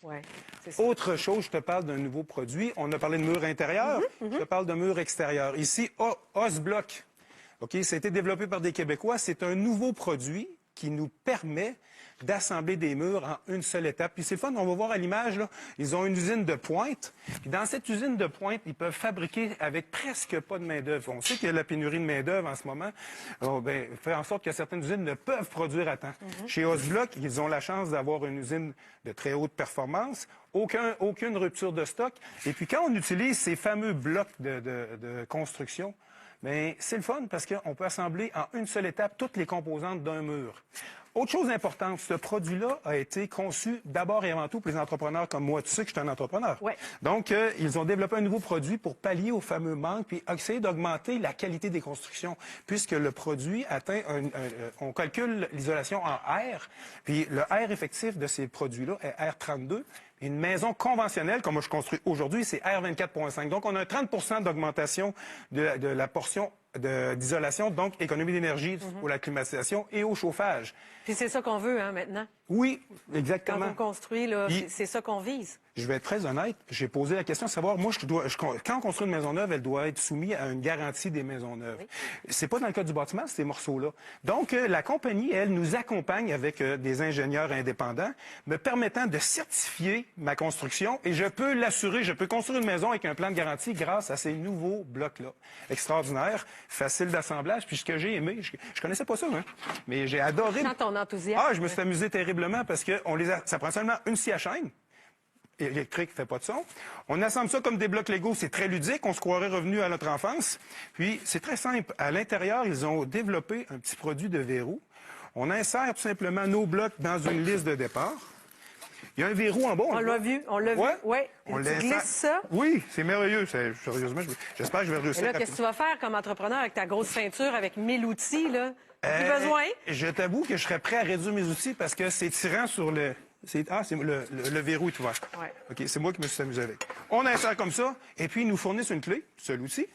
Oui, c'est ça. Autre chose, je te parle d'un nouveau produit. On a parlé de mur intérieur, je te parle de mur extérieur. Ici, Osblock. OK, ça a été développé par des Québécois. C'est un nouveau produit qui nous permet d'assembler des murs en une seule étape. Puis c'est le fun, on va voir à l'image, là, ils ont une usine de pointe. Puis dans cette usine de pointe, ils peuvent fabriquer avec presque pas de main-d'œuvre. On sait qu'il y a la pénurie de main-d'œuvre en ce moment. Alors, fait en sorte que certaines usines ne peuvent produire à temps. Chez Osblock, ils ont la chance d'avoir une usine de très haute performance, aucune rupture de stock. Et puis quand on utilise ces fameux blocs de construction, mais c'est le fun parce qu'on peut assembler en une seule étape toutes les composantes d'un mur. Autre chose importante, ce produit-là a été conçu d'abord et avant tout pour les entrepreneurs comme moi. Tu sais que je suis un entrepreneur. Ouais. Donc, ils ont développé un nouveau produit pour pallier au fameux manque puis essayer d'augmenter la qualité des constructions puisque le produit atteint on calcule l'isolation en R, puis le R effectif de ces produits-là est R32. Une maison conventionnelle, comme moi je construis aujourd'hui, c'est R24.5. Donc, on a un 30 d'augmentation de la portion d'isolation, donc économie d'énergie pour la climatisation et au chauffage. Puis c'est ça qu'on veut, hein, maintenant. Oui, Quand exactement. on construit, là, c'est ça qu'on vise. Je vais être très honnête. J'ai posé la question de savoir, moi, quand on construit une maison neuve, elle doit être soumise à une garantie des maisons neuves. Oui. C'est pas dans le cas du bâtiment, ces morceaux-là. Donc, la compagnie, elle, nous accompagne avec des ingénieurs indépendants, me permettant de certifier ma construction et je peux l'assurer, je peux construire une maison avec un plan de garantie grâce à ces nouveaux blocs-là. Extraordinaire, facile d'assemblage. Puis ce que j'ai aimé, je connaissais pas ça, hein, mais j'ai adoré. Sans ton enthousiasme. Ah, je me suis amusé terriblement parce que ça prend seulement une scie à chaîne. Électrique fait pas de son. On assemble ça comme des blocs Lego, c'est très ludique, on se croirait revenu à notre enfance. Puis c'est très simple. À l'intérieur, ils ont développé un petit produit de verrou. On insère tout simplement nos blocs dans une liste de départ. Il y a un verrou en bas. On l'a vu, on l'a vu. Oui. On Tu glisses ça. Oui, c'est merveilleux. Sérieusement, j'espère que je vais Et réussir. là, qu'est-ce que tu vas faire comme entrepreneur avec ta grosse ceinture, avec 1000 outils, là? Plus besoin? Je t'avoue que je serais prêt à réduire mes outils parce que c'est tirant sur le... le verrou est ouvert. Ouais. OK, c'est moi qui me suis amusé avec. On insère comme ça, et puis ils nous fournissent une clé, seul outil,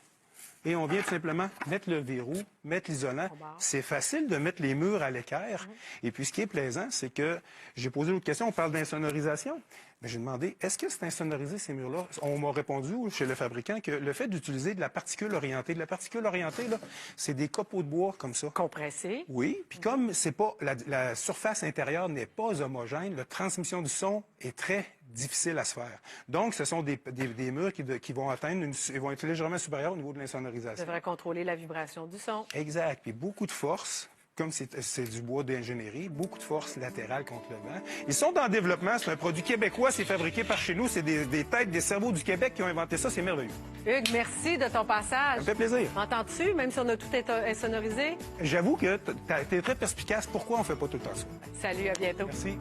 et on vient tout simplement mettre le verrou, mettre l'isolant. C'est facile de mettre les murs à l'équerre. Et puis ce qui est plaisant, c'est que j'ai posé l'autre question, on parle d'insonorisation. Mais j'ai demandé, est-ce que c'est insonorisé ces murs-là? On m'a répondu chez le fabricant que le fait d'utiliser de la particule orientée, là, c'est des copeaux de bois comme ça. Compressé. Oui, puis comme c'est pas la surface intérieure n'est pas homogène, la transmission du son est très difficile à se faire. Donc, ce sont des murs qui vont atteindre, ils vont être légèrement supérieurs au niveau de Tu l'insonorisation. devrais contrôler la vibration du son. Exact. Puis beaucoup de force, comme c'est du bois d'ingénierie, beaucoup de force latérale contre le vent. Ils sont en développement. C'est un produit québécois. C'est fabriqué par chez nous. C'est des têtes, des cerveaux du Québec qui ont inventé ça. C'est merveilleux. Hugues, merci de ton passage. Ça me fait plaisir. Entends-tu, même si on a tout insonorisé? J'avoue que tu es très perspicace. Pourquoi on fait pas tout le temps ça? Salut, à bientôt. Merci.